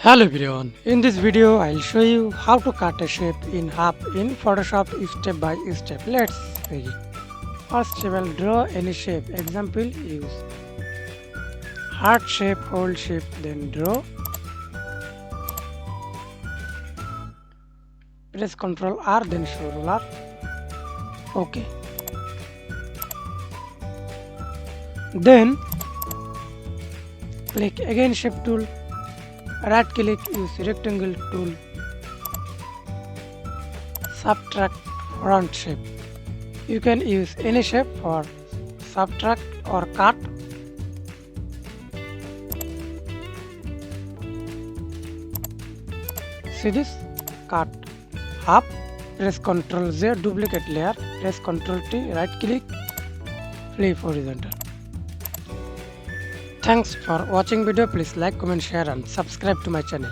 Hello everyone, in this video I'll show you how to cut a shape in half in Photoshop step by step. Let's begin. First we will draw any shape. Example, use heart shape, hold shape, then draw. Press Ctrl R, then show ruler. OK. Then click again shape tool. Right click, use rectangle tool, subtract front shape. You can use any shape for subtract or cut. See this? Cut half. Press Ctrl Z, duplicate layer. Press Ctrl T, right click, flip horizontal. Thanks for watching video. Please like, comment, share and subscribe to my channel.